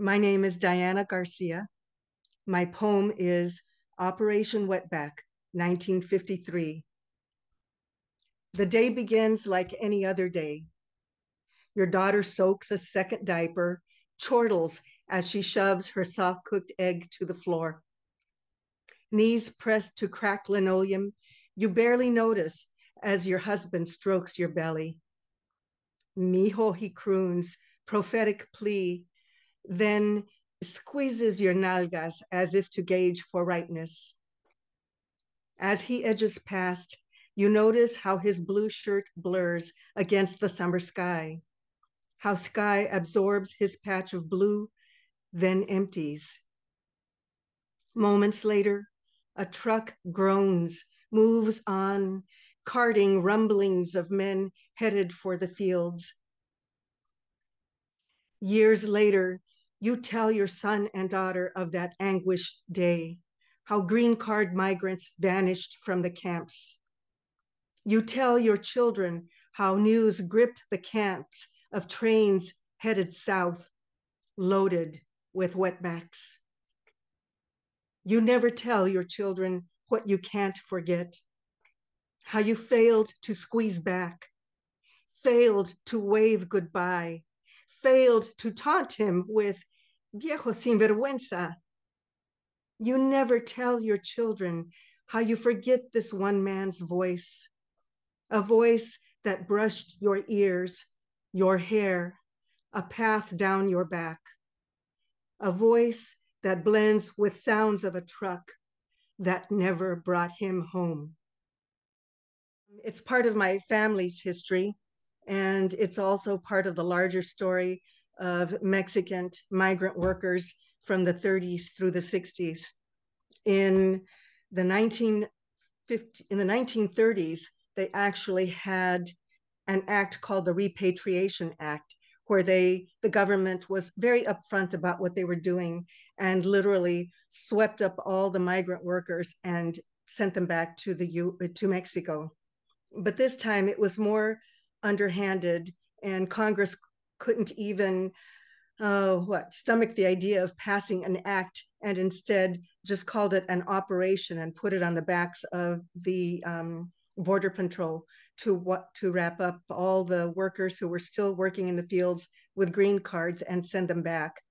My name is Diana Garcia. My poem is Operation Wetback, 1953. The day begins like any other day. Your daughter soaks a second diaper, chortles as she shoves her soft-cooked egg to the floor. Knees pressed to cracked linoleum, you barely notice as your husband strokes your belly. Mijo, he croons, prophetic plea, then squeezes your nalgas as if to gauge for rightness. As he edges past, you notice how his blue shirt blurs against the summer sky, how sky absorbs his patch of blue, then empties. Moments later, a truck groans, moves on, carting rumblings of men headed for the fields. Years later, you tell your son and daughter of that anguished day, how green card migrants vanished from the camps. You tell your children how news gripped the camps of trains headed south, loaded with wetbacks. You never tell your children what you can't forget, how you failed to squeeze back, failed to wave goodbye, failed to taunt him with viejo sinvergüenza. You never tell your children how you forget this one man's voice, a voice that brushed your ears, your hair, a path down your back, a voice that blends with sounds of a truck that never brought him home. It's part of my family's history, and it's also part of the larger story of Mexican migrant workers from the 30s through the 60s. In the 1930s, they actually had an act called the Repatriation Act, where the government was very upfront about what they were doing and literally swept up all the migrant workers and sent them back to Mexico. But this time it was more underhanded, and Congress couldn't even stomach the idea of passing an act, and instead just called it an operation and put it on the backs of the Border Patrol to wrap up all the workers who were still working in the fields with green cards and send them back.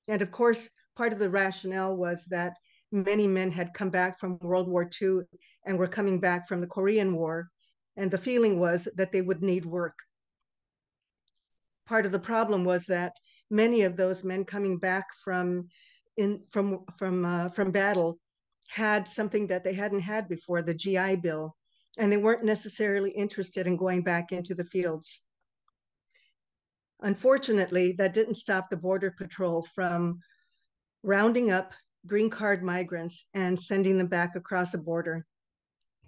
And of course, part of the rationale was that many men had come back from World War II and were coming back from the Korean War, and the feeling was that they would need work. Part of the problem was that many of those men coming back from battle had something that they hadn't had before, the GI Bill, and they weren't necessarily interested in going back into the fields. Unfortunately, that didn't stop the Border Patrol from rounding up green card migrants and sending them back across the border.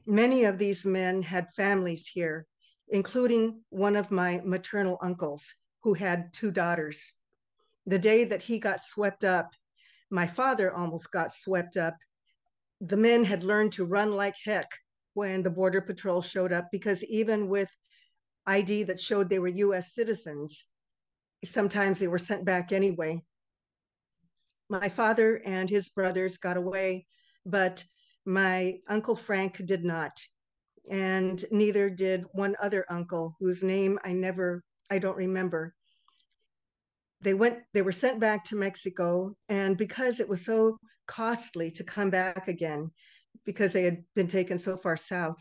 Many of these men had families here, including one of my maternal uncles who had 2 daughters. The day that he got swept up, my father almost got swept up. The men had learned to run like heck when the Border Patrol showed up, because even with ID that showed they were US citizens, sometimes they were sent back anyway. My father and his brothers got away, but my Uncle Frank did not. And neither did one other uncle whose name I don't remember. They were sent back to Mexico, and because it was so costly to come back again, because they had been taken so far south,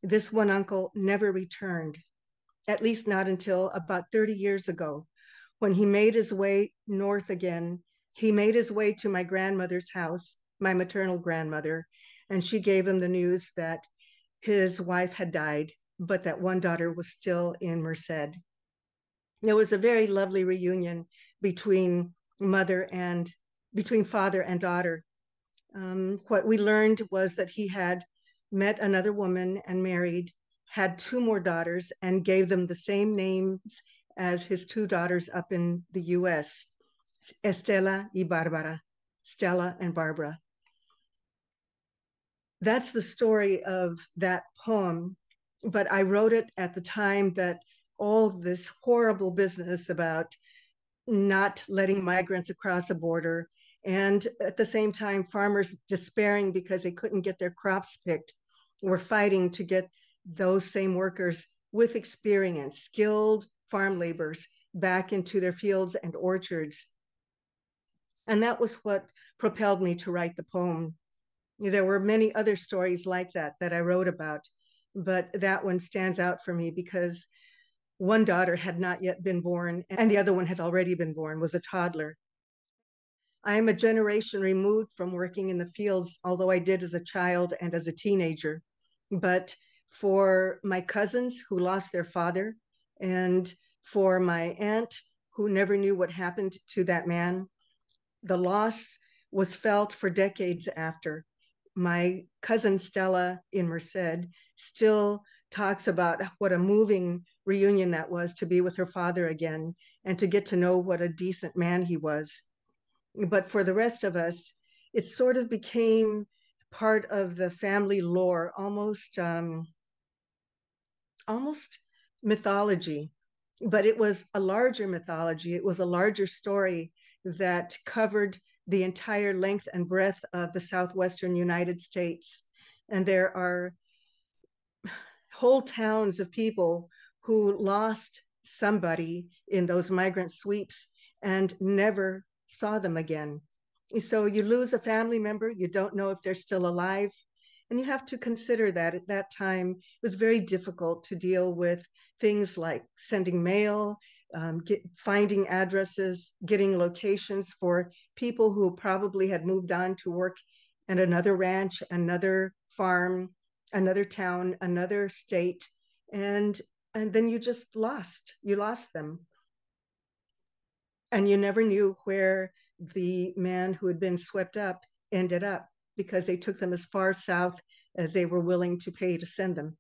this one uncle never returned, at least not until about 30 years ago, when he made his way north again. He made his way to my grandmother's house, my maternal grandmother, and she gave him the news that his wife had died, but that one daughter was still in Merced. It was a very lovely reunion between father and daughter. What we learned was that he had met another woman and married, had 2 more daughters, and gave them the same names as his 2 daughters up in the US, Estela y Barbara, Stella and Barbara. That's the story of that poem, but I wrote it at the time that all this horrible business about not letting migrants across a border, and at the same time, farmers despairing because they couldn't get their crops picked, were fighting to get those same workers with experience, skilled farm laborers, back into their fields and orchards. And that was what propelled me to write the poem. There were many other stories like that that I wrote about, but that one stands out for me because one daughter had not yet been born, and the other one had already been born, was a toddler. I am a generation removed from working in the fields, although I did as a child and as a teenager. But for my cousins who lost their father, and for my aunt who never knew what happened to that man, the loss was felt for decades after. My cousin Stella in Merced still talks about what a moving reunion that was, to be with her father again and to get to know what a decent man he was. But for the rest of us, it sort of became part of the family lore, almost mythology. But it was a larger mythology. It was a larger story that covered the entire length and breadth of the southwestern United States. And there are whole towns of people who lost somebody in those migrant sweeps and never saw them again. So you lose a family member, you don't know if they're still alive. And you have to consider that at that time, it was very difficult to deal with things like sending mail, finding addresses, getting locations for people who probably had moved on to work at another ranch, another farm, another town, another state, and then you lost them. And you never knew where the man who had been swept up ended up, because they took them as far south as they were willing to pay to send them.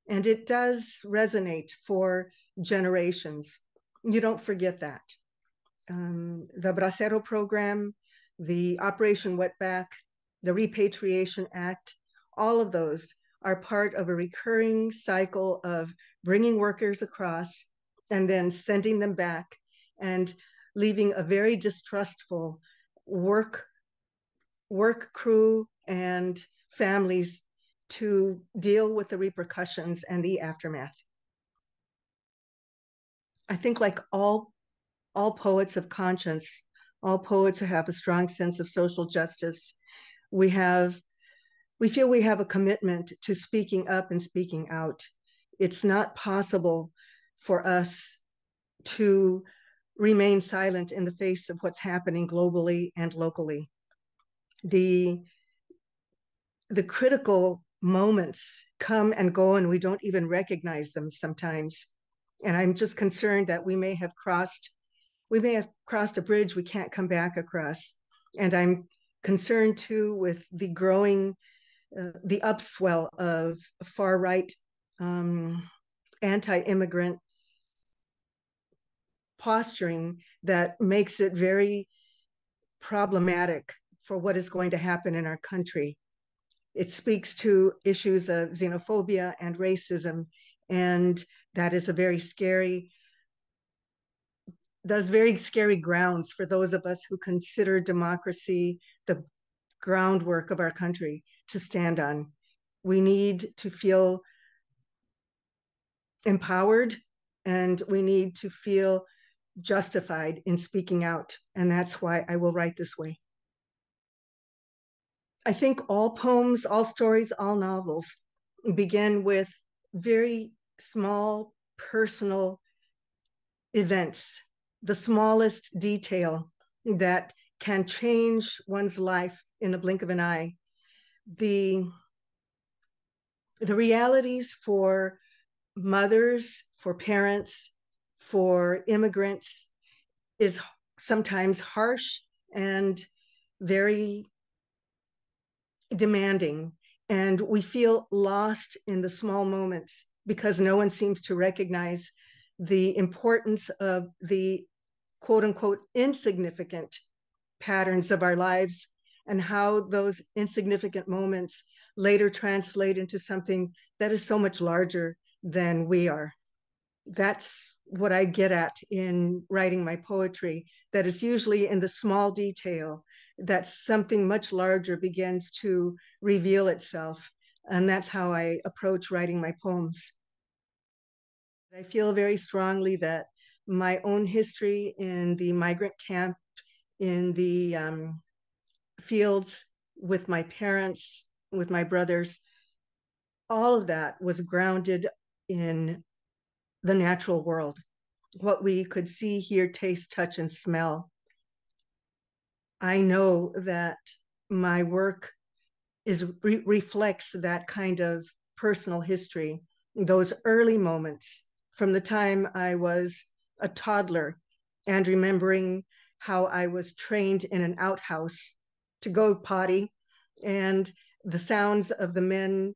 And it does resonate for generations. You don't forget that. The Bracero program, the Operation Wetback, the Repatriation Act, all of those are part of a recurring cycle of bringing workers across and then sending them back and leaving a very distrustful work crew and families to deal with the repercussions and the aftermath. I think like all poets of conscience, all poets who have a strong sense of social justice, we feel we have a commitment to speaking up and speaking out. It's not possible for us to remain silent in the face of what's happening globally and locally. The critical moments come and go, and we don't even recognize them sometimes. And I'm just concerned that we may have crossed a bridge we can't come back across. And I'm concerned too with the growing, the upswell of far-right anti-immigrant posturing that makes it very problematic for what is going to happen in our country. It speaks to issues of xenophobia and racism, and that is very scary grounds for those of us who consider democracy the groundwork of our country to stand on. We need to feel empowered, and we need to feel justified in speaking out. And that's why I will write this way. I think all poems, all stories, all novels begin with very small personal events, the smallest detail that can change one's life in the blink of an eye. The realities for mothers, for parents, for immigrants is sometimes harsh and very demanding. And we feel lost in the small moments because no one seems to recognize the importance of the quote unquote insignificant patterns of our lives and how those insignificant moments later translate into something that is so much larger than we are. that's what I get at in writing my poetry, that it's usually in the small detail that something much larger begins to reveal itself. And that's how I approach writing my poems. I feel very strongly that my own history in the migrant camp, in the fields with my parents, with my brothers, all of that was grounded in the natural world, what we could see, hear, taste, touch, and smell. I know that my work reflects that kind of personal history, those early moments from the time I was a toddler and remembering how I was trained in an outhouse to go potty, and the sounds of the men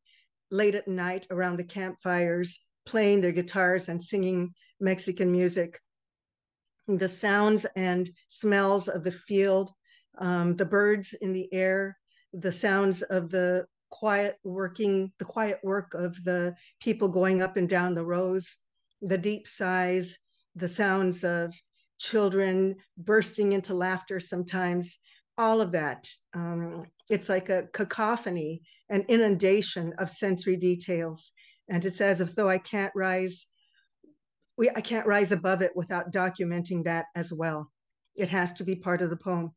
late at night around the campfires playing their guitars and singing Mexican music, the sounds and smells of the field, the birds in the air, the sounds of the quiet work of the people going up and down the rows, the deep sighs, the sounds of children bursting into laughter sometimes, all of that. It's like a cacophony, an inundation of sensory details. And it's as if though I can't rise above it without documenting that as well. It has to be part of the poem.